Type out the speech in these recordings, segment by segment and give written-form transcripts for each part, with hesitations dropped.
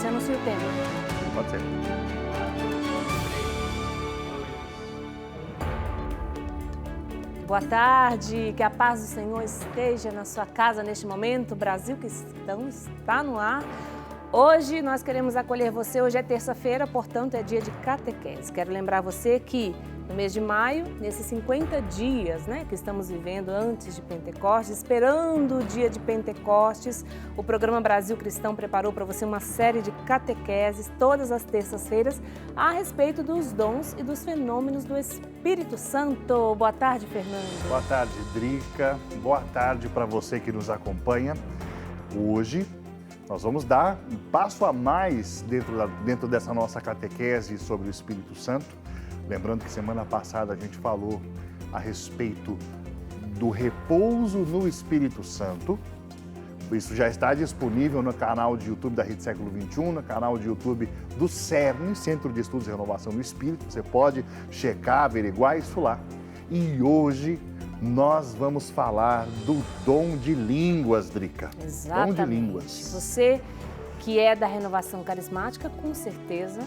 você anuncia o tema. Pode ser. Boa tarde, que a paz do Senhor esteja na sua casa neste momento. Brasil Cristão está no ar. Hoje nós queremos acolher você. Hoje é terça-feira, portanto é dia de catequese. Quero lembrar você que no mês de maio, nesses 50 dias, que estamos vivendo antes de Pentecostes, esperando o dia de Pentecostes, o programa Brasil Cristão preparou para você uma série de catequeses todas as terças-feiras a respeito dos dons e dos fenômenos do Espírito Santo. Boa tarde, Fernando. Boa tarde, Drica. Boa tarde para você que nos acompanha. Hoje nós vamos dar um passo a mais dentro dessa nossa catequese sobre o Espírito Santo. Lembrando que semana passada a gente falou a respeito do repouso no Espírito Santo. Isso já está disponível no canal de YouTube da Rede Século XXI, no canal de YouTube do CERN, Centro de Estudos e Renovação do Espírito. Você pode checar, averiguar isso lá. E hoje nós vamos falar do dom de línguas, Drica. Exatamente. Dom de línguas. Você que é da renovação carismática, com certeza,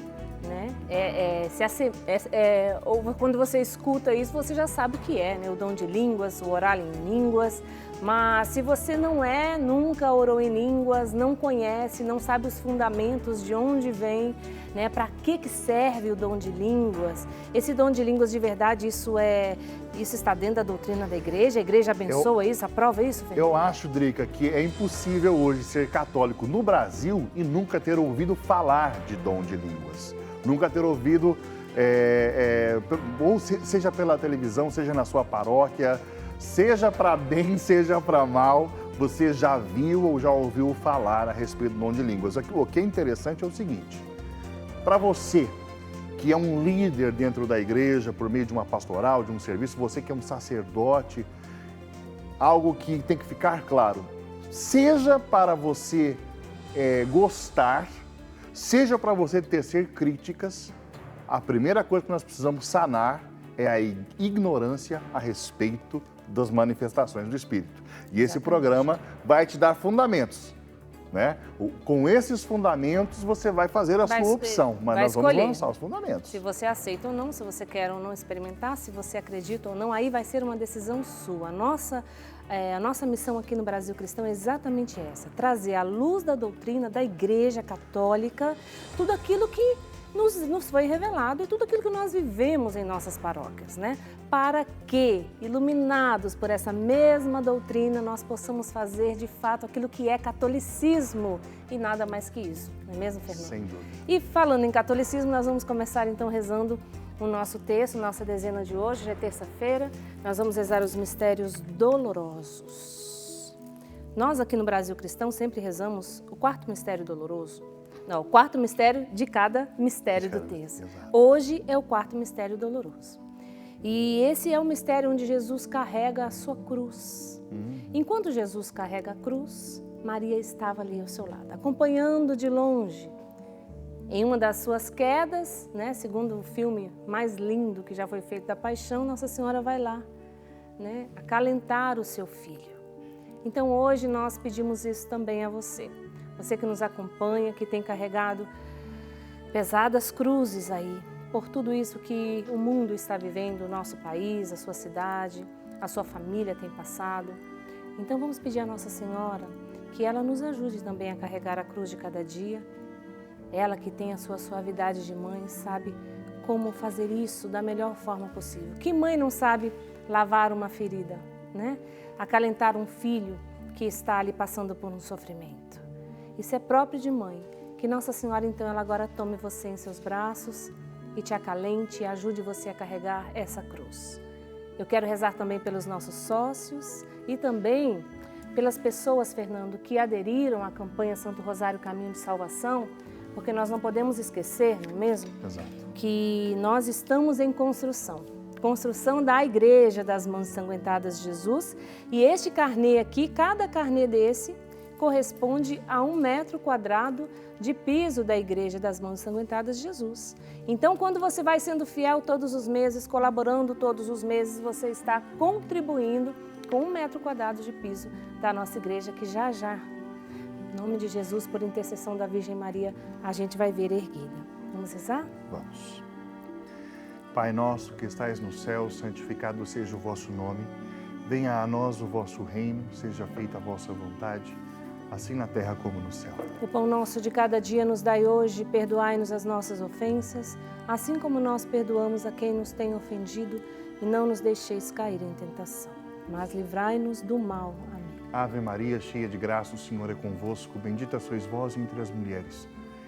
ou quando você escuta isso, você já sabe o que é, o dom de línguas, o orar em línguas. Mas se você nunca orou em línguas, não conhece, não sabe os fundamentos, de onde vem, para que serve o dom de línguas, esse dom de línguas de verdade, isso está dentro da doutrina da igreja? A igreja abençoa isso, aprova isso, Fernando? Eu acho, Drica, que é impossível hoje ser católico no Brasil e nunca ter ouvido falar de dom de línguas. Nunca ter ouvido, ou seja pela televisão, seja na sua paróquia, seja para bem, seja para mal, você já viu ou já ouviu falar a respeito do dom de línguas. O que é interessante é o seguinte: para você que é um líder dentro da igreja, por meio de uma pastoral, de um serviço, você que é um sacerdote, algo que tem que ficar claro, seja para você gostar, seja para você tecer críticas, a primeira coisa que nós precisamos sanar é a ignorância a respeito das manifestações do Espírito. E esse programa vai te dar fundamentos, Com esses fundamentos você vai fazer a sua opção, mas nós vamos lançar os fundamentos. Se você aceita ou não, se você quer ou não experimentar, se você acredita ou não, aí vai ser uma decisão sua. A nossa missão aqui no Brasil Cristão é exatamente essa: trazer à luz da doutrina da Igreja Católica tudo aquilo que nos foi revelado e tudo aquilo que nós vivemos em nossas paróquias, Para que, iluminados por essa mesma doutrina, nós possamos fazer de fato aquilo que é catolicismo e nada mais que isso, não é mesmo, Fernando? Sem dúvida. E falando em catolicismo, nós vamos começar então rezando o nosso texto, nossa dezena de hoje. Já é terça-feira, nós vamos rezar os mistérios dolorosos. Nós aqui no Brasil Cristão sempre rezamos o quarto mistério doloroso. Não, o quarto mistério de cada mistério do texto. Exato. Hoje é o quarto mistério doloroso. E esse é o mistério onde Jesus carrega a sua cruz. Enquanto Jesus carrega a cruz, Maria estava ali ao seu lado, acompanhando de longe. Em uma das suas quedas, segundo o filme mais lindo que já foi feito da Paixão, Nossa Senhora vai lá, acalentar o seu filho. Então hoje nós pedimos isso também a você. Você que nos acompanha, que tem carregado pesadas cruzes aí, por tudo isso que o mundo está vivendo, o nosso país, a sua cidade, a sua família tem passado. Então vamos pedir a Nossa Senhora que ela nos ajude também a carregar a cruz de cada dia. Ela que tem a sua suavidade de mãe, sabe como fazer isso da melhor forma possível. Que mãe não sabe lavar uma ferida, Acalentar um filho que está ali passando por um sofrimento. Isso é próprio de mãe. Que Nossa Senhora, então, ela agora tome você em seus braços e te acalente e ajude você a carregar essa cruz. Eu quero rezar também pelos nossos sócios e também pelas pessoas, Fernando, que aderiram à campanha Santo Rosário Caminho de Salvação, porque nós não podemos esquecer, não é mesmo? Exato. Que nós estamos em construção da Igreja das Mãos Ensanguentadas de Jesus, e este carnê aqui, cada carnê desse, corresponde a 1 metro quadrado de piso da Igreja das Mãos Ensanguentadas de Jesus. Então, quando você vai sendo fiel todos os meses, colaborando todos os meses, você está contribuindo com 1 metro quadrado de piso da nossa igreja, que já Em nome de Jesus, por intercessão da Virgem Maria, a gente vai ver erguida. Vamos rezar? Vamos. Pai nosso que estais no céu, santificado seja o vosso nome. Venha a nós o vosso reino, seja feita a vossa vontade, assim na terra como no céu. O pão nosso de cada dia nos dai hoje, perdoai-nos as nossas ofensas, assim como nós perdoamos a quem nos tem ofendido, e não nos deixeis cair em tentação, mas livrai-nos do mal. Amém. Ave Maria, cheia de graça, o Senhor é convosco, bendita sois vós entre as mulheres,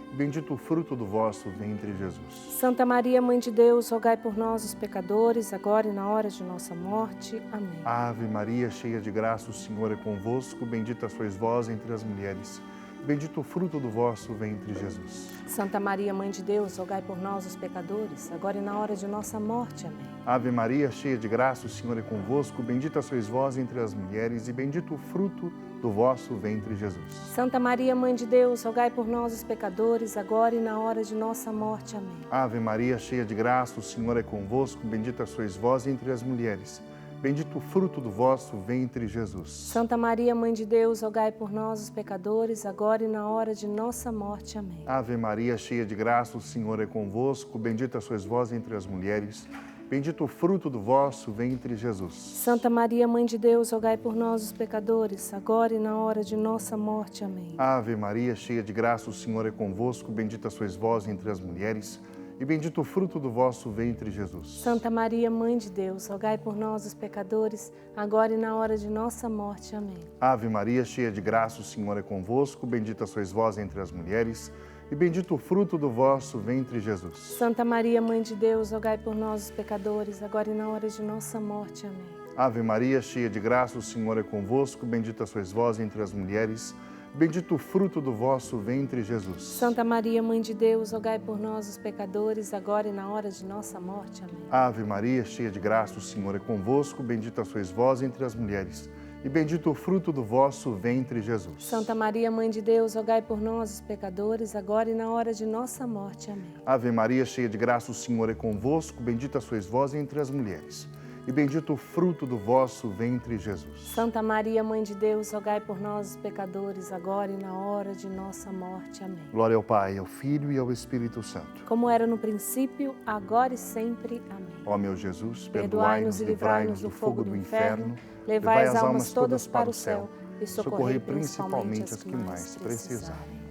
e bendito o fruto do vosso ventre, Jesus. Santa Maria, Mãe de Deus, rogai por nós, os pecadores, agora e na hora de nossa morte. Amém. Ave Maria, cheia de graça, o Senhor é convosco, bendita sois vós entre as mulheres, bendito o fruto do vosso ventre, Jesus. Santa Maria, Mãe de Deus, rogai por nós, os pecadores, agora e na hora de nossa morte. Amém. Ave Maria, cheia de graça, o Senhor é convosco, bendita sois vós entre as mulheres, e bendito o fruto do vosso ventre, Jesus. Santa Maria, Mãe de Deus, rogai por nós, os pecadores, agora e na hora de nossa morte. Amém. Ave Maria, cheia de graça, o Senhor é convosco, bendita sois vós entre as mulheres, bendito o fruto do vosso ventre, Jesus. Santa Maria, Mãe de Deus, rogai por nós, os pecadores, agora e na hora de nossa morte. Amém. Ave Maria, cheia de graça, o Senhor é convosco, bendita sois vós entre as mulheres, bendito o fruto do vosso ventre, Jesus. Santa Maria, Mãe de Deus, rogai por nós, os pecadores, agora e na hora de nossa morte. Amém. Ave Maria, cheia de graça, o Senhor é convosco, bendita sois vós entre as mulheres, e bendito o fruto do vosso ventre, Jesus. Santa Maria, Mãe de Deus, rogai por nós, os pecadores, agora e na hora de nossa morte. Amém. Ave Maria, cheia de graça, o Senhor é convosco, bendita sois vós entre as mulheres, e bendito o fruto do vosso ventre, Jesus. Santa Maria, Mãe de Deus, rogai por nós, os pecadores, agora e na hora de nossa morte. Amém. Ave Maria, cheia de graça, o Senhor é convosco, bendita sois vós entre as mulheres, bendito o fruto do vosso ventre, Jesus. Santa Maria, Mãe de Deus, rogai por nós, os pecadores, agora e na hora de nossa morte. Amém. Ave Maria, cheia de graça, o Senhor é convosco, bendita sois vós entre as mulheres, e bendito o fruto do vosso ventre, Jesus. Santa Maria, Mãe de Deus, rogai por nós, os pecadores, agora e na hora de nossa morte. Amém. Ave Maria, cheia de graça, o Senhor é convosco, bendita sois vós entre as mulheres, e bendito o fruto do vosso ventre, Jesus. Santa Maria, Mãe de Deus, rogai por nós, os pecadores, agora e na hora de nossa morte. Amém. Glória ao Pai, ao Filho e ao Espírito Santo. Como era no princípio, agora e sempre. Amém. Ó meu Jesus, perdoai-nos e livrai-nos do fogo do inferno, levai as almas todas para o céu e socorrei principalmente as que mais precisarem.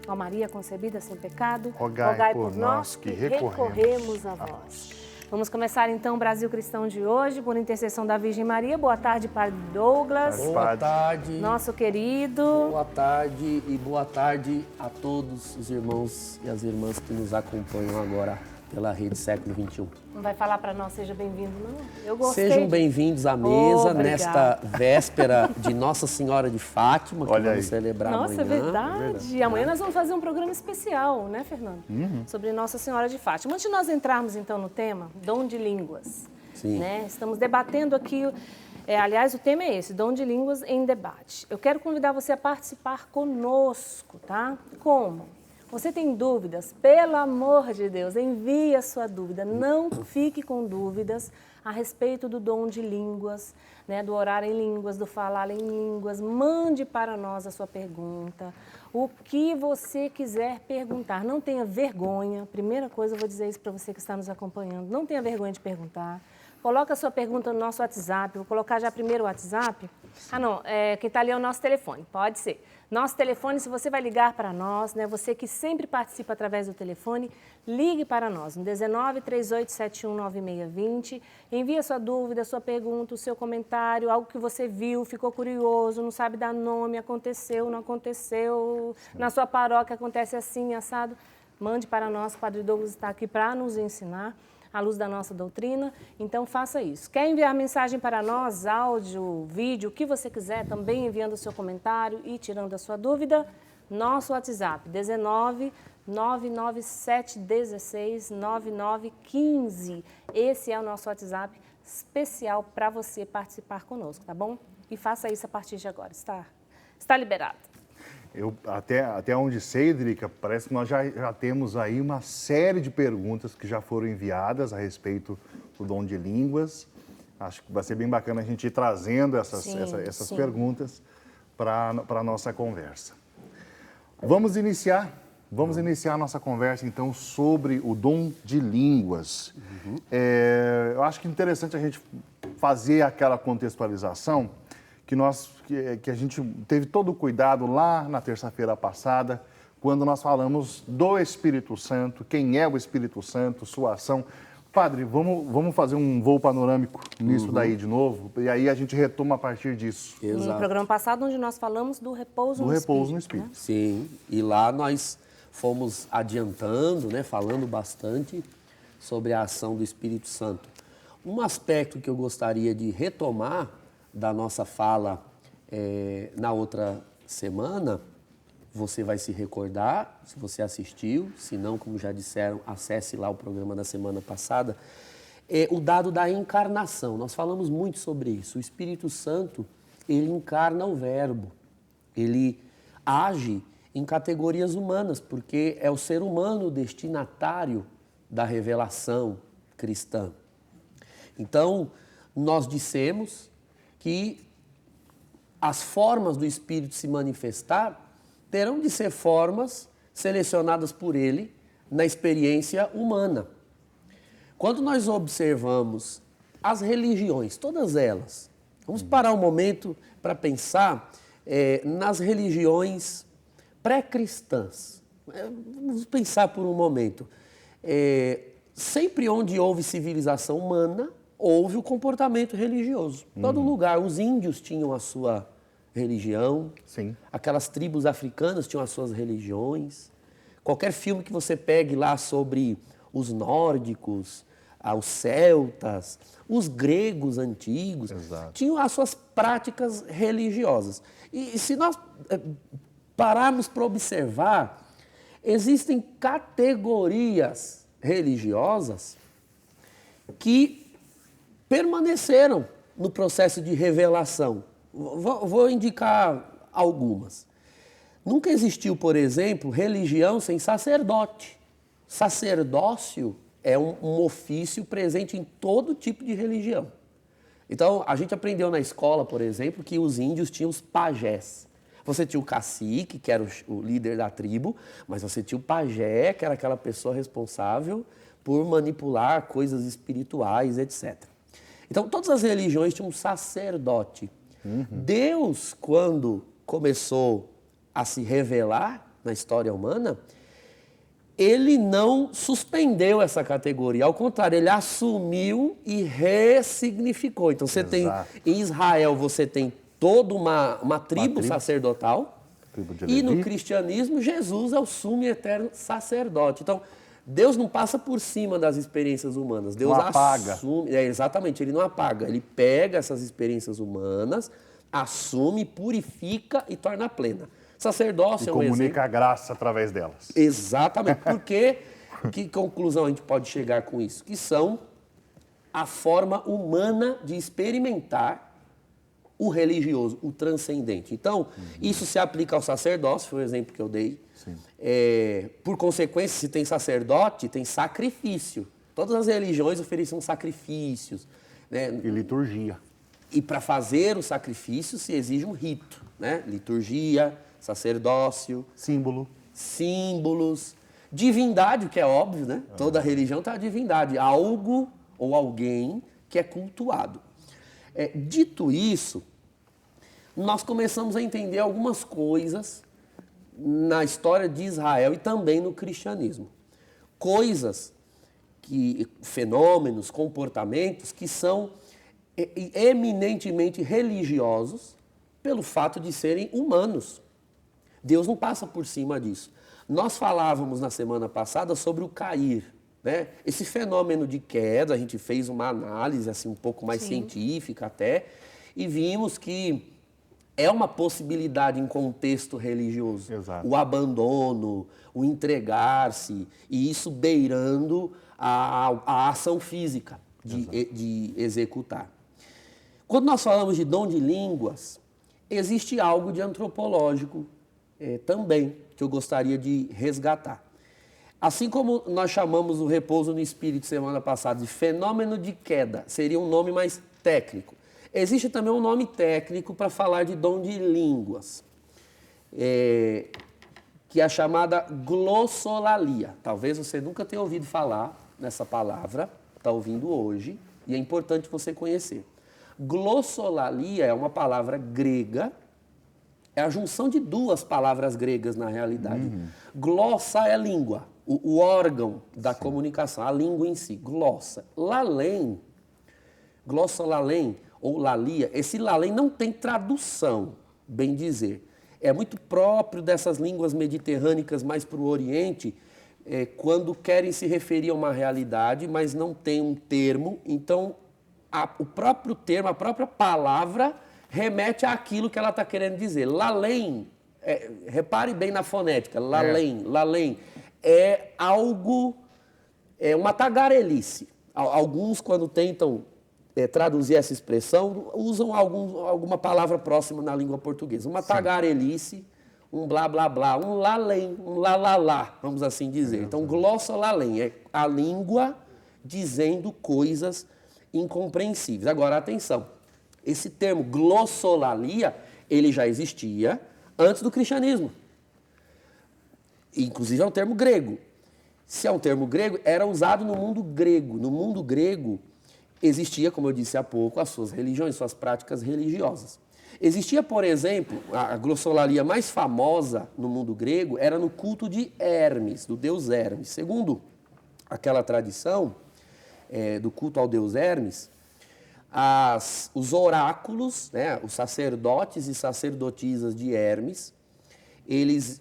Ó Maria concebida sem pecado, rogai por nós que recorremos a vós. Vamos começar então o Brasil Cristão de hoje, por intercessão da Virgem Maria. Boa tarde, Padre Douglas. Boa tarde. Nosso querido. Boa tarde e boa tarde a todos os irmãos e as irmãs que nos acompanham agora pela Rede Século XXI. Não vai falar para nós, seja bem-vindo, não? Eu gostei. Sejam bem-vindos à mesa nesta véspera de Nossa Senhora de Fátima, que vamos celebrar amanhã. Nossa, é verdade. E amanhã nós vamos fazer um programa especial, né, Fernando? Sobre Nossa Senhora de Fátima. Antes de nós entrarmos, então, no tema, dom de línguas. Sim. Né? Estamos debatendo aqui, aliás, o tema é esse, dom de línguas em debate. Eu quero convidar você a participar conosco, tá? Como? Você tem dúvidas? Pelo amor de Deus, envie a sua dúvida. Não fique com dúvidas a respeito do dom de línguas, né, do orar em línguas, do falar em línguas. Mande para nós a sua pergunta. O que você quiser perguntar. Não tenha vergonha. Primeira coisa, eu vou dizer isso para você que está nos acompanhando. Não tenha vergonha de perguntar. Coloca a sua pergunta no nosso WhatsApp. Vou colocar já primeiro o WhatsApp. Ah, não. Quem está ali é o nosso telefone. Pode ser. Nosso telefone, se você vai ligar para nós, né? Você que sempre participa através do telefone, ligue para nós, no 19 3871 9620. Envie a sua dúvida, a sua pergunta, o seu comentário, algo que você viu, ficou curioso, não sabe dar nome, aconteceu, não aconteceu, na sua paróquia acontece assim, assado. Mande para nós, o Padre Douglas está aqui para nos ensinar à luz da nossa doutrina, então faça isso. Quer enviar mensagem para nós, áudio, vídeo, o que você quiser, também enviando o seu comentário e tirando a sua dúvida, nosso WhatsApp, 19 997 16 9915. Esse é o nosso WhatsApp especial para você participar conosco, tá bom? E faça isso a partir de agora, está liberado. Eu, até onde sei, Drica, parece que nós já temos aí uma série de perguntas que já foram enviadas a respeito do dom de línguas. Acho que vai ser bem bacana a gente ir trazendo essas perguntas para a nossa conversa. Vamos iniciar a nossa conversa, então, sobre o dom de línguas. Eu acho que é interessante a gente fazer aquela contextualização que a gente teve todo o cuidado lá na terça-feira passada, quando nós falamos do Espírito Santo, quem é o Espírito Santo, sua ação. Padre, vamos fazer um voo panorâmico nisso daí de novo, e aí a gente retoma a partir disso. Exato. No programa passado, onde nós falamos do repouso no repouso no Espírito. Espírito. Sim, e lá nós fomos adiantando, né, falando bastante sobre a ação do Espírito Santo. Um aspecto que eu gostaria de retomar da nossa fala na outra semana, você vai se recordar, se você assistiu, se não, como já disseram, acesse lá o programa da semana passada, o dado da encarnação. Nós falamos muito sobre isso. O Espírito Santo, ele encarna o Verbo, ele age em categorias humanas, porque é o ser humano o destinatário da revelação cristã. Então, nós dissemos que as formas do Espírito se manifestar terão de ser formas selecionadas por ele na experiência humana. Quando nós observamos as religiões, todas elas, vamos parar um momento para pensar nas religiões pré-cristãs. Vamos pensar por um momento. Sempre onde houve civilização humana, houve o comportamento religioso. Em todo lugar, os índios tinham a sua religião. Sim. Aquelas tribos africanas tinham as suas religiões. Qualquer filme que você pegue lá sobre os nórdicos, os celtas, os gregos antigos, Exato. tinham as suas práticas religiosas. E se nós pararmos para observar, existem categorias religiosas que permaneceram no processo de revelação. Vou indicar algumas. Nunca existiu, por exemplo, religião sem sacerdote. Sacerdócio é um ofício presente em todo tipo de religião. Então, a gente aprendeu na escola, por exemplo, que os índios tinham os pajés. Você tinha o cacique, que era o líder da tribo, mas você tinha o pajé, que era aquela pessoa responsável por manipular coisas espirituais, etc. Então, todas as religiões tinham um sacerdote. Deus, quando começou a se revelar na história humana, ele não suspendeu essa categoria, ao contrário, ele assumiu e ressignificou. Então, você tem, em Israel, você tem toda uma tribo sacerdotal, e no cristianismo, Jesus é o sumo e eterno sacerdote. Então, Deus não passa por cima das experiências humanas. Deus não apaga. Assume. Exatamente, ele não apaga. Ele pega essas experiências humanas, assume, purifica e torna plena. Sacerdócio é um exemplo. Comunica a graça através delas. Exatamente. Porque, que conclusão a gente pode chegar com isso? Que são a forma humana de experimentar o religioso, o transcendente. Então, isso se aplica ao sacerdócio, foi o exemplo que eu dei. Por consequência, se tem sacerdote, tem sacrifício. Todas as religiões ofereciam sacrifícios. Né? E liturgia. E para fazer o sacrifício se exige um rito. Né? Liturgia, sacerdócio. Símbolos. Divindade, o que é óbvio, né? Toda religião tem a divindade. Algo ou alguém que é cultuado. Dito isso, nós começamos a entender algumas coisas na história de Israel e também no cristianismo. Fenômenos, comportamentos que são eminentemente religiosos pelo fato de serem humanos. Deus não passa por cima disso. Nós falávamos na semana passada sobre o cair, né? Esse fenômeno de queda, a gente fez uma análise assim, um pouco mais científica até, e vimos que é uma possibilidade em contexto religioso. Exato. O abandono, o entregar-se, e isso beirando a ação física de executar. Quando nós falamos de dom de línguas, existe algo de antropológico também, que eu gostaria de resgatar. Assim como nós chamamos o repouso no Espírito semana passada de fenômeno de queda, seria um nome mais técnico. Existe também um nome técnico para falar de dom de línguas, que é a chamada glossolalia. Talvez você nunca tenha ouvido falar nessa palavra, está ouvindo hoje, e é importante você conhecer. Glossolalia é uma palavra grega, é a junção de duas palavras gregas na realidade. Glossa é língua, o órgão da comunicação, a língua em si, glossa. Lalém, glossolalém ou lalia, esse lalém não tem tradução, bem dizer. É muito próprio dessas línguas mediterrânicas mais para o Oriente, quando querem se referir a uma realidade, mas não tem um termo. Então, o próprio termo, a própria palavra, remete àquilo que ela está querendo dizer. Lalém, repare bem na fonética, lalém, é algo, é uma tagarelice. Alguns, quando tentam traduzir essa expressão, usam alguma palavra próxima na língua portuguesa. Uma tagarelice, um blá, blá, blá, um lalém, um lalalá, vamos assim dizer. Então, glossolalém é a língua dizendo coisas incompreensíveis. Agora, atenção, esse termo glossolalia, ele já existia antes do cristianismo. Inclusive, é um termo grego. Se é um termo grego, era usado no mundo grego. No mundo grego, existia, como eu disse há pouco, as suas religiões, suas práticas religiosas. Existia, por exemplo, a glossolalia mais famosa no mundo grego era no culto de Hermes, do deus Hermes. Segundo aquela tradição do culto ao deus Hermes, os oráculos, né, os sacerdotes e sacerdotisas de Hermes, eles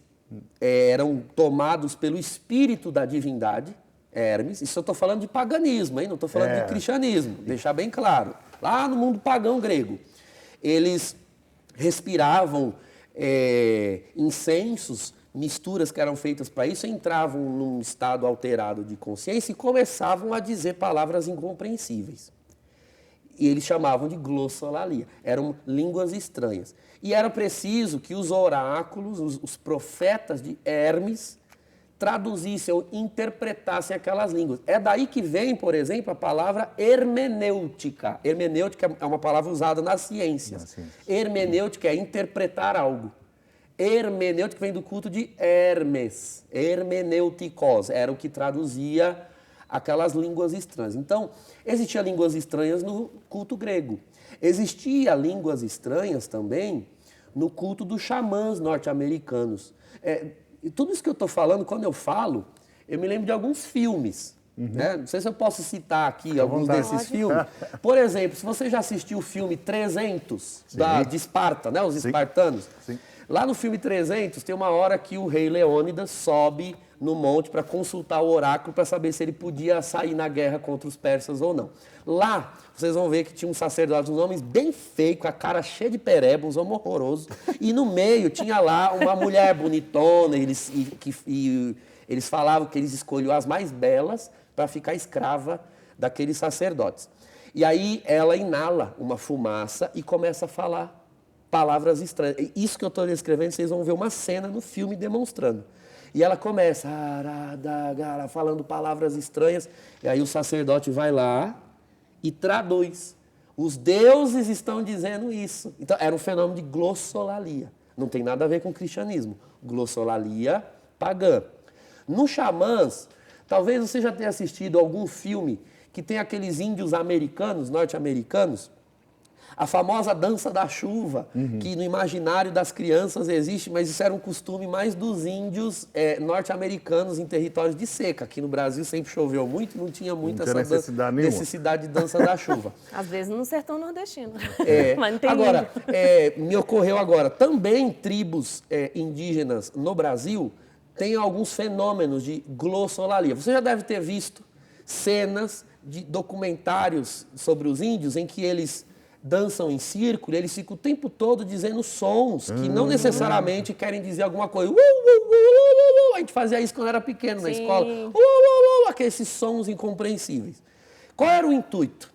eram tomados pelo espírito da divindade, Hermes. Isso eu estou falando de paganismo, hein? Não estou falando de cristianismo, deixar bem claro. Lá no mundo pagão grego, eles respiravam incensos, misturas que eram feitas para isso, entravam num estado alterado de consciência e começavam a dizer palavras incompreensíveis. E eles chamavam de glossolalia. Eram línguas estranhas. E era preciso que os oráculos, os profetas de Hermes, traduzissem ou interpretassem aquelas línguas. É daí que vem, por exemplo, a palavra hermenêutica. Hermenêutica é uma palavra usada nas ciências. Hermenêutica é interpretar algo. Hermenêutica vem do culto de Hermes. Hermenêuticos era o que traduzia aquelas línguas estranhas. Então, existiam línguas estranhas no culto grego. Existia línguas estranhas também no culto dos xamãs norte-americanos. E tudo isso que eu estou falando, quando eu falo, eu me lembro de alguns filmes. Né? Não sei se eu posso citar aqui alguns desses filmes. Por exemplo, se você já assistiu o filme 300, de Esparta, né? Os espartanos. Sim. Lá no filme 300, tem uma hora que o rei Leônidas sobe no monte para consultar o oráculo para saber se ele podia sair na guerra contra os persas ou não. Lá, vocês vão ver que tinha um sacerdote, uns homens bem feios, com a cara cheia de pereba, uns homens horrorosos. E no meio tinha lá uma mulher bonitona, e eles falavam que eles escolhiam as mais belas para ficar escrava daqueles sacerdotes. E aí ela inala uma fumaça e começa a falar palavras estranhas. Isso que eu estou descrevendo, vocês vão ver uma cena no filme demonstrando. E ela começa, falando palavras estranhas, e aí o sacerdote vai lá e traduz. Os deuses estão dizendo isso. Então, era um fenômeno de glossolalia. Não tem nada a ver com o cristianismo. Glossolalia pagã. No Xamãs, talvez você já tenha assistido algum filme que tem aqueles índios americanos, norte-americanos, a famosa dança da chuva, que no imaginário das crianças existe, mas isso era um costume mais dos índios norte-americanos em territórios de seca. Aqui no Brasil sempre choveu muito, não tinha muito essa necessidade de dança da chuva. Às vezes no sertão nordestino. Mas não tem agora, me ocorreu agora, também tribos indígenas no Brasil têm alguns fenômenos de glossolalia. Você já deve ter visto cenas de documentários sobre os índios em que eles dançam em círculo, eles ficam o tempo todo dizendo sons que não necessariamente querem dizer alguma coisa. A gente fazia isso quando era pequeno na escola. Aqueles sons incompreensíveis. Qual era o intuito?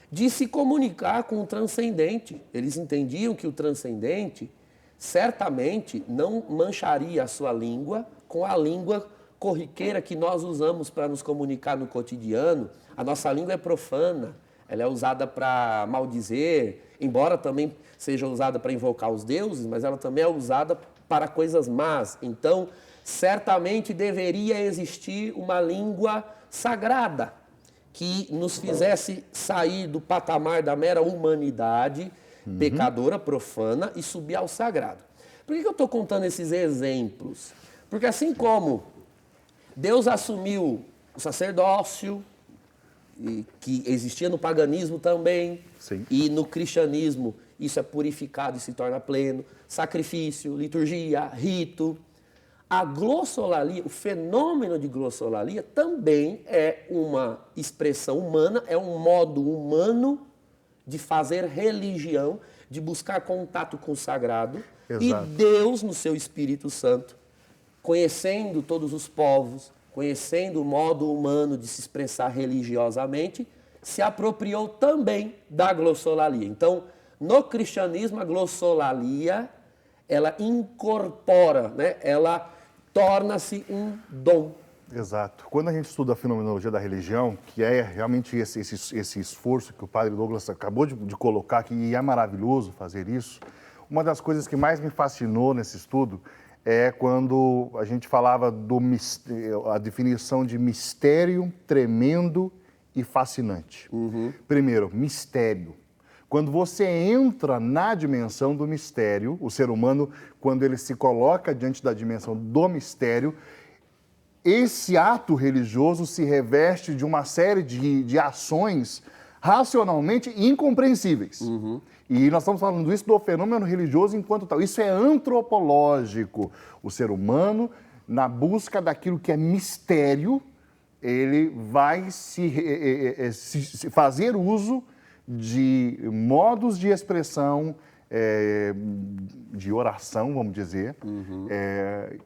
De se comunicar com o transcendente. Eles entendiam que o transcendente certamente não mancharia a sua língua com a língua corriqueira que nós usamos para nos comunicar no cotidiano. A nossa língua é profana. ela é usada para maldizer, embora também seja usada para invocar os deuses, mas ela também é usada para coisas más. Então, certamente deveria existir uma língua sagrada que nos fizesse sair do patamar da mera humanidade pecadora, profana e subir ao sagrado. Por que eu estou contando esses exemplos? Porque assim como Deus assumiu o sacerdócio, que existia no paganismo também, Sim. e no cristianismo isso é purificado e se torna pleno, sacrifício, liturgia, rito. A glossolalia, o fenômeno de glossolalia também é uma expressão humana, é um modo humano de fazer religião, de buscar contato com o sagrado. Exato. E Deus, no seu Espírito Santo, conhecendo todos os povos, conhecendo o modo humano de se expressar religiosamente, se apropriou também da glossolalia. Então, no cristianismo, a glossolalia, ela incorpora, né? Ela torna-se um dom. Exato. Quando a gente estuda a fenomenologia da religião, que é realmente esse esforço que o padre Douglas acabou de colocar aqui, e é maravilhoso fazer isso, uma das coisas que mais me fascinou nesse estudo é quando a gente falava a definição de mistério tremendo e fascinante. Primeiro, mistério. Quando você entra na dimensão do mistério, o ser humano, quando ele se coloca diante da dimensão do mistério, esse ato religioso se reveste de uma série de ações racionalmente incompreensíveis. E nós estamos falando isso do fenômeno religioso enquanto tal. Isso é antropológico. O ser humano, na busca daquilo que é mistério, ele vai se fazer uso de modos de expressão, de oração, vamos dizer,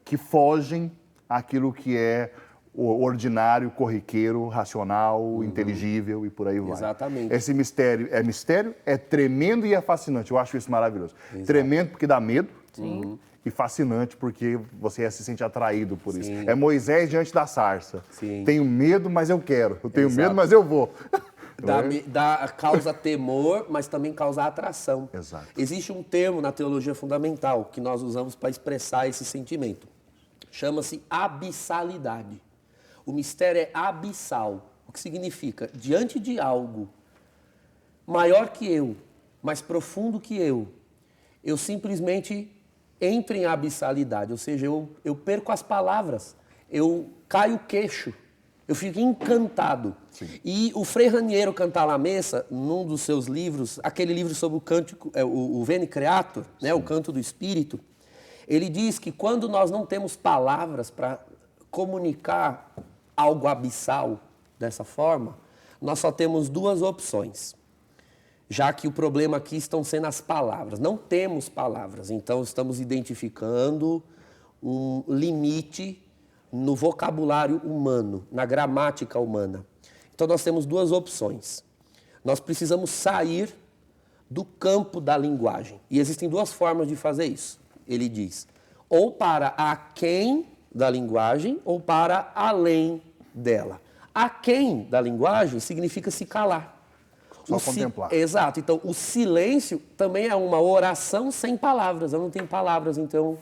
que fogem àquilo que é o ordinário, corriqueiro, racional, inteligível e por aí vai. Exatamente. Esse mistério, é tremendo e é fascinante. Eu acho isso maravilhoso. Exato. Tremendo porque dá medo. E fascinante porque você se sente atraído por isso. É Moisés diante da sarça. Sim. Tenho medo, mas eu quero. Eu tenho Exato. medo, mas eu vou. Causa temor, mas também causa atração. Exato. Existe um termo na teologia fundamental que nós usamos para expressar esse sentimento. Chama-se abissalidade. O mistério é abissal. O que significa? Diante de algo maior que eu, mais profundo que eu simplesmente entro em abissalidade. Ou seja, eu perco as palavras, eu caio o queixo. Eu fico encantado. Sim. E o Frei Raniero Cantalamessa, num dos seus livros, aquele livro sobre o cântico, o Veni Creator, né, o canto do Espírito, ele diz que quando nós não temos palavras para comunicar algo abissal dessa forma, nós só temos duas opções. Já que o problema aqui estão sendo as palavras. Não temos palavras, então estamos identificando um limite no vocabulário humano, na gramática humana. Então nós temos duas opções. Nós precisamos sair do campo da linguagem. E existem duas formas de fazer isso. Ele diz, ou para aquém da linguagem, ou para além dela. Aquém da linguagem significa se calar. Só contemplar. Exato. Então, o silêncio também é uma oração sem palavras. Eu não tenho palavras, então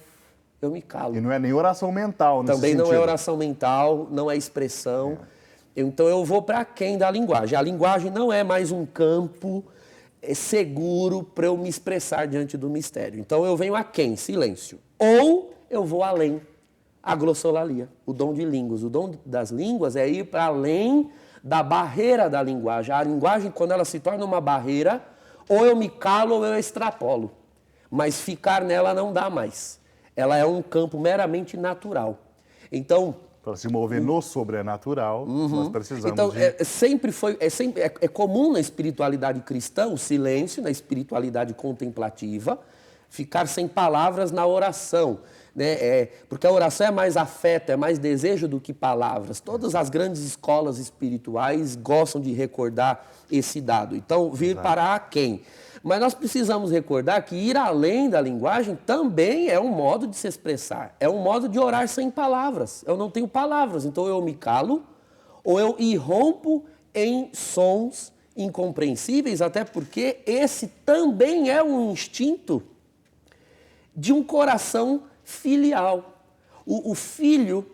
eu me calo. E não é nem oração mental nesse Também não sentido. é oração mental, não é expressão. Então eu vou para quem da linguagem. A linguagem não é mais um campo seguro para eu me expressar diante do mistério. Então eu venho a quem? Silêncio. Ou eu vou além, a glossolalia, o dom de línguas. O dom das línguas é ir para além da barreira da linguagem. A linguagem, quando ela se torna uma barreira, ou eu me calo ou eu extrapolo. Mas ficar nela não dá mais. Ela é um campo meramente natural. Então, para se mover no sobrenatural, nós precisamos então, de... é comum na espiritualidade cristã o silêncio, na espiritualidade contemplativa, ficar sem palavras na oração. Né? Porque a oração é mais afeto, é mais desejo do que palavras. Todas as grandes escolas espirituais gostam de recordar esse dado. Então, vir para aquém. Mas nós precisamos recordar que ir além da linguagem também é um modo de se expressar. É um modo de orar sem palavras. Eu não tenho palavras, então eu me calo ou eu irrompo em sons, incompreensíveis, até porque esse também é um instinto de um coração filial. O filho,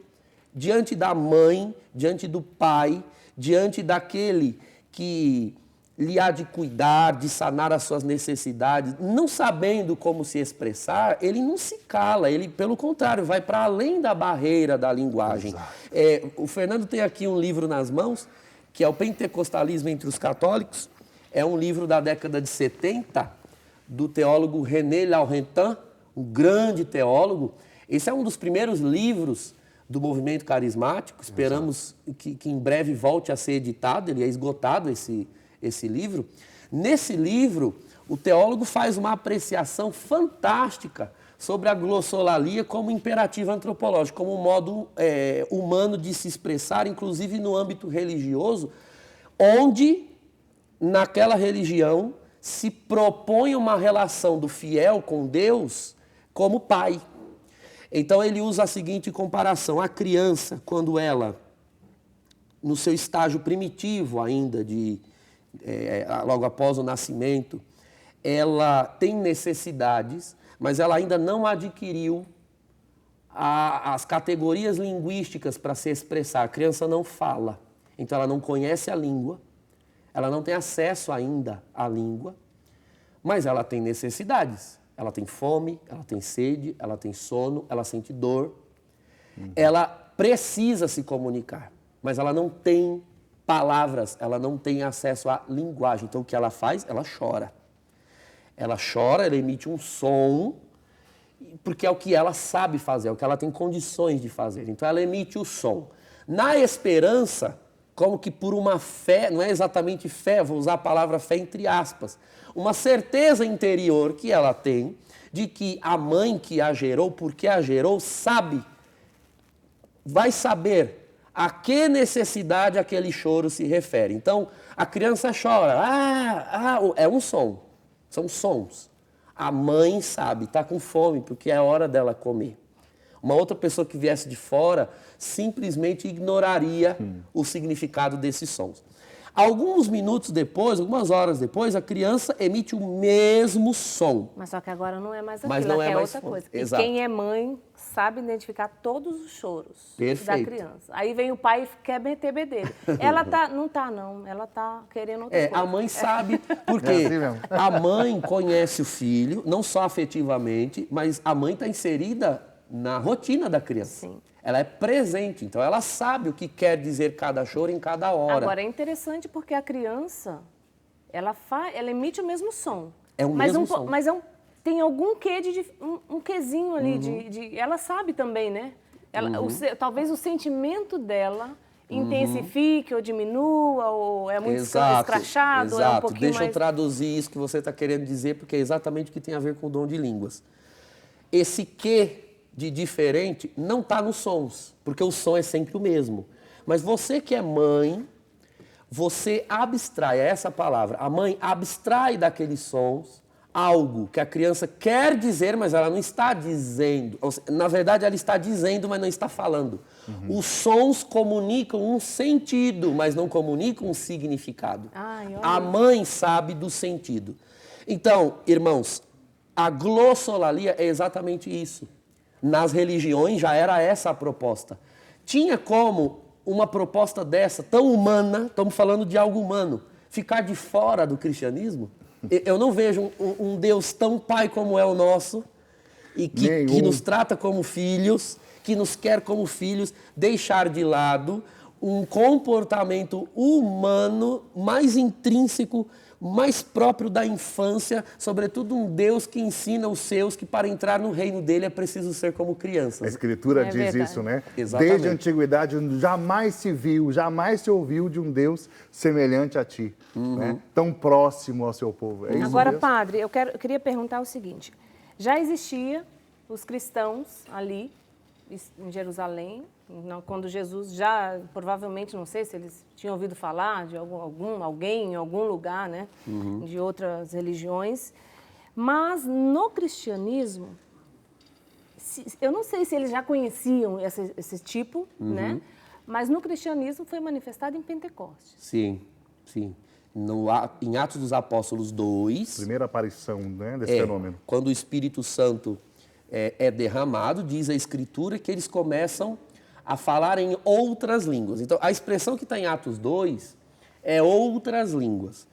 diante da mãe, diante do pai, diante daquele que lhe há de cuidar, de sanar as suas necessidades, não sabendo como se expressar, ele não se cala, ele, pelo contrário, vai para além da barreira da linguagem. O Fernando tem aqui um livro nas mãos, que é o Pentecostalismo entre os Católicos, é um livro da década de 70, do teólogo René Laurentin, um grande teólogo. Esse é um dos primeiros livros do movimento carismático, esperamos que em breve volte a ser editado, ele é esgotado esse livro. Nesse livro, o teólogo faz uma apreciação fantástica sobre a glossolalia como imperativo antropológico, como um modo humano de se expressar, inclusive no âmbito religioso, onde, naquela religião, se propõe uma relação do fiel com Deus como pai. Então ele usa a seguinte comparação: a criança, quando ela, no seu estágio primitivo ainda, logo após o nascimento, ela tem necessidades, mas ela ainda não adquiriu as categorias linguísticas para se expressar. A criança não fala, então ela não conhece a língua, ela não tem acesso ainda à língua, mas ela tem necessidades. Ela tem fome, ela tem sede, ela tem sono, ela sente dor. Ela precisa se comunicar, mas ela não tem palavras, ela não tem acesso à linguagem. Então o que ela faz? Ela chora. Ela chora, ela emite um som, porque é o que ela sabe fazer, é o que ela tem condições de fazer. Então ela emite o som. Na esperança, como que por uma fé, não é exatamente fé, vou usar a palavra fé entre aspas, uma certeza interior que ela tem de que a mãe que a gerou, porque a gerou, vai saber a que necessidade aquele choro se refere. Então, a criança chora, é um som, são sons. A mãe sabe, está com fome, porque é hora dela comer. Uma outra pessoa que viesse de fora simplesmente ignoraria o significado desses sons. Alguns minutos depois, algumas horas depois, a criança emite o mesmo som. Mas só que agora não é mais aquilo, Mas não é mais outra fome. coisa. Exato. E quem é mãe sabe identificar todos os choros Perfeito. da criança. Aí vem o pai e quer meter bedelho. Ela ela tá querendo outra coisa. A mãe sabe, porque É assim mesmo. a mãe conhece o filho, não só afetivamente, mas a mãe está inserida na rotina da criança. Sim. Ela é presente, então ela sabe o que quer dizer cada choro em cada hora. Agora, é interessante porque a criança, ela emite o mesmo som. É o mesmo som. Mas tem algum quê um quezinho ali ela sabe também, né? Talvez o sentimento dela intensifique ou diminua, ou é muito escrachado, ou é um pouquinho Deixa mais... eu traduzir isso que você está querendo dizer, porque é exatamente o que tem a ver com o dom de línguas. Esse quê de diferente não está nos sons, porque o som é sempre o mesmo. Mas você que é mãe, você abstrai, é essa a palavra, a mãe abstrai daqueles sons algo que a criança quer dizer, mas ela não está dizendo. Na verdade, ela está dizendo, mas não está falando. Os sons comunicam um sentido, mas não comunicam um significado. A mãe sabe do sentido. Então, irmãos, a glossolalia é exatamente isso. Nas religiões já era essa a proposta. Tinha como uma proposta dessa, tão humana, estamos falando de algo humano, ficar de fora do cristianismo? Eu não vejo um Deus tão pai como é o nosso, e que nos trata como filhos, que nos quer como filhos, deixar de lado um comportamento humano mais intrínseco, mais próprio da infância, sobretudo um Deus que ensina os seus que para entrar no reino dele é preciso ser como crianças. A Escritura diz verdade. isso, né? Exatamente. Desde a antiguidade jamais se viu, jamais se ouviu de um Deus semelhante a ti, né? Tão próximo ao seu povo. É isso Agora, mesmo? padre, eu queria perguntar o seguinte. Já existia os cristãos ali em Jerusalém, quando Jesus já, provavelmente, não sei se eles tinham ouvido falar de alguém em algum lugar, né, de outras religiões, mas no cristianismo, eu não sei se eles já conheciam esse tipo, né, mas no cristianismo foi manifestado em Pentecostes. Sim, sim. Em Atos dos Apóstolos 2... Primeira aparição, né, desse fenômeno. Quando o Espírito Santo é derramado, diz a Escritura que eles começam a falar em outras línguas. Então, a expressão que está em Atos 2 é outras línguas.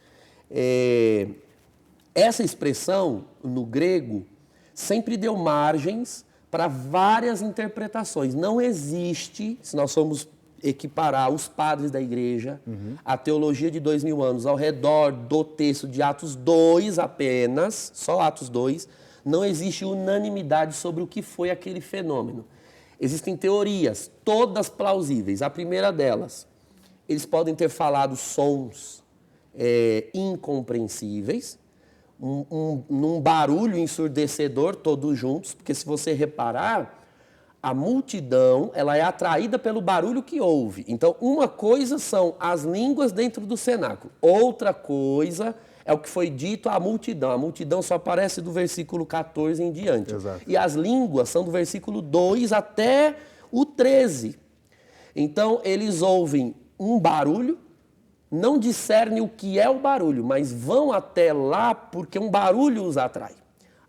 Essa expressão, no grego, sempre deu margens para várias interpretações. Não existe, se nós formos equiparar os padres da igreja, a teologia de 2000 anos, ao redor do texto de Atos 2 apenas, só Atos 2, não existe unanimidade sobre o que foi aquele fenômeno. Existem teorias, todas plausíveis. A primeira delas, eles podem ter falado sons incompreensíveis, num barulho ensurdecedor, todos juntos, porque se você reparar, a multidão ela é atraída pelo barulho que ouve. Então, uma coisa são as línguas dentro do cenáculo, outra coisa é o que foi dito à multidão. A multidão só aparece do versículo 14 em diante. Exato. E as línguas são do versículo 2 até o 13. Então, eles ouvem um barulho, não discernem o que é o barulho, mas vão até lá porque um barulho os atrai.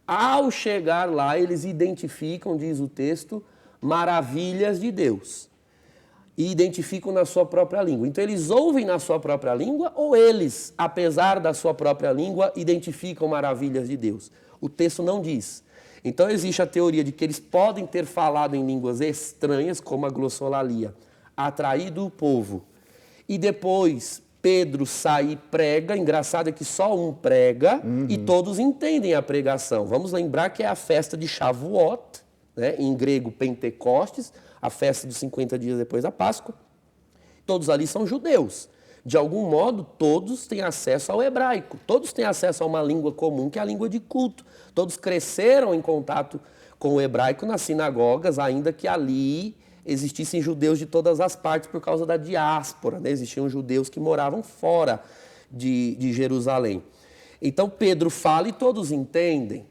Ao chegar lá, eles identificam, diz o texto, maravilhas de Deus. E identificam na sua própria língua. Então, eles ouvem na sua própria língua ou eles, apesar da sua própria língua, identificam maravilhas de Deus? O texto não diz. Então, existe a teoria de que eles podem ter falado em línguas estranhas, como a glossolalia, atraído o povo. E depois, Pedro sai e prega. Engraçado é que só um prega e todos entendem a pregação. Vamos lembrar que é a festa de Shavuot, né? Em grego Pentecostes, a festa dos 50 dias depois da Páscoa. Todos ali são judeus. De algum modo, todos têm acesso ao hebraico. Todos têm acesso a uma língua comum, que é a língua de culto. Todos cresceram em contato com o hebraico nas sinagogas, ainda que ali existissem judeus de todas as partes por causa da diáspora, né? Existiam judeus que moravam fora de Jerusalém. Então, Pedro fala e todos entendem.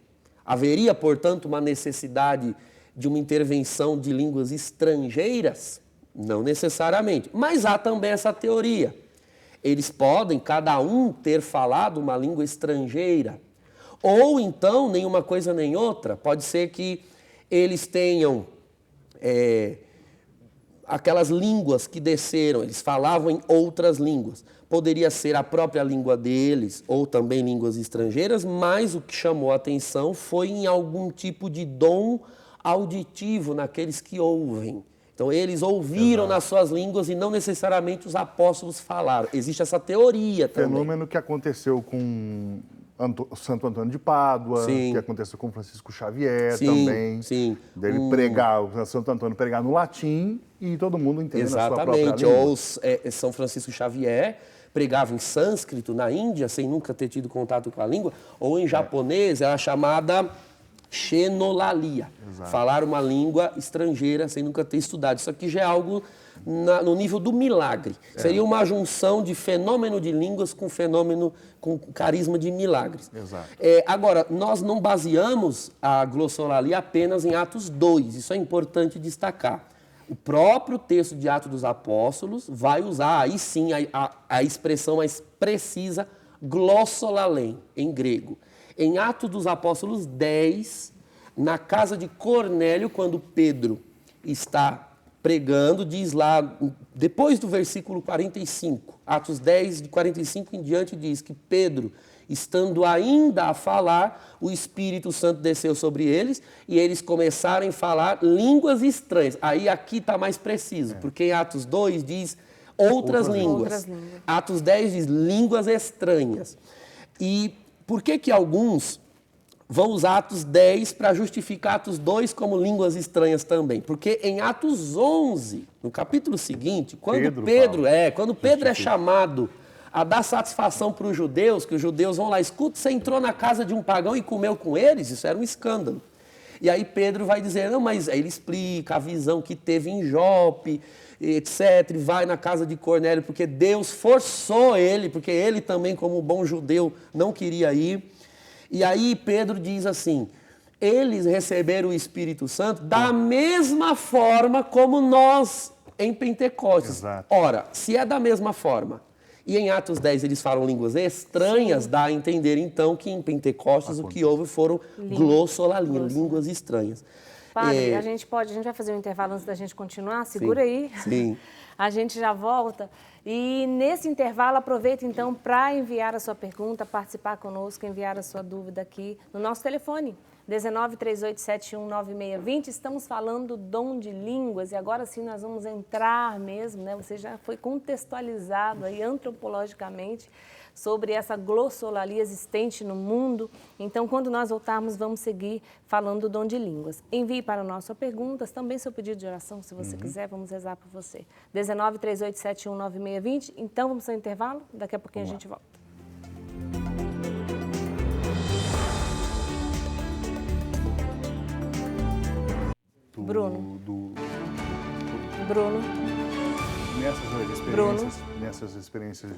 Haveria, portanto, uma necessidade de uma intervenção de línguas estrangeiras? Não necessariamente. Mas há também essa teoria. Eles podem, cada um, ter falado uma língua estrangeira. Ou então, nenhuma coisa nem outra. Pode ser que eles tenham aquelas línguas que desceram, eles falavam em outras línguas. Poderia ser a própria língua deles, ou também línguas estrangeiras, mas o que chamou a atenção foi em algum tipo de dom auditivo naqueles que ouvem. Então, eles ouviram nas suas línguas e não necessariamente os apóstolos falaram. Existe essa teoria também. Fenômeno que aconteceu com Santo Antônio de Pádua, que aconteceu com Francisco Xavier também. Sim. Dele pregar, Santo Antônio pregar no latim e todo mundo entendendo a sua própria língua. Exatamente. Ou São Francisco Xavier pregava em sânscrito na Índia, sem nunca ter tido contato com a língua, ou em japonês, era chamada xenolalia. Falar uma língua estrangeira sem nunca ter estudado. Isso aqui já é algo no nível do milagre. Seria uma junção de fenômeno de línguas com fenômeno, com carisma de milagres. Exato. Agora, nós não baseamos a glossolalia apenas em Atos 2. Isso é importante destacar. O próprio texto de Atos dos Apóstolos vai usar, aí sim, a expressão mais precisa, glossolalém, em grego. Em Atos dos Apóstolos 10, na casa de Cornélio, quando Pedro está pregando, diz lá, depois do versículo 45, Atos 10, de 45 em diante, diz que Pedro, estando ainda a falar, o Espírito Santo desceu sobre eles e eles começaram a falar línguas estranhas. Aí aqui está mais preciso, porque em Atos 2 diz outras línguas. Atos 10 diz línguas estranhas. E por que alguns vão usar Atos 10 para justificar Atos 2 como línguas estranhas também? Porque em Atos 11, no capítulo seguinte, quando Pedro é chamado a dar satisfação para os judeus, que os judeus vão lá, escuta, você entrou na casa de um pagão e comeu com eles? Isso era um escândalo. E aí Pedro vai dizer, não, mas aí ele explica a visão que teve em Jope, etc., e vai na casa de Cornélio, porque Deus forçou ele, porque ele também, como bom judeu, não queria ir. E aí Pedro diz assim, eles receberam o Espírito Santo da mesma forma como nós em Pentecostes. Exato. Ora, se é da mesma forma, E em Atos 10 eles falam línguas estranhas, dá a entender então que em Pentecostes o que houve foram glossolalia, línguas estranhas. Padre, a gente vai fazer um intervalo antes da gente continuar? Segura aí. Sim. A gente já volta. E nesse intervalo, aproveita então para enviar a sua pergunta, participar conosco, enviar a sua dúvida aqui no nosso telefone, 1938719620. Estamos falando do dom de línguas e agora sim nós vamos entrar mesmo, né? Você já foi contextualizado aí antropologicamente sobre essa glossolalia existente no mundo. Então, quando nós voltarmos, vamos seguir falando do dom de línguas. Envie para nós suas perguntas, também seu pedido de oração, se você quiser, vamos rezar por você. 1938719620. Então, vamos ao intervalo, daqui a pouquinho a gente volta. Bruno. Nessas experiências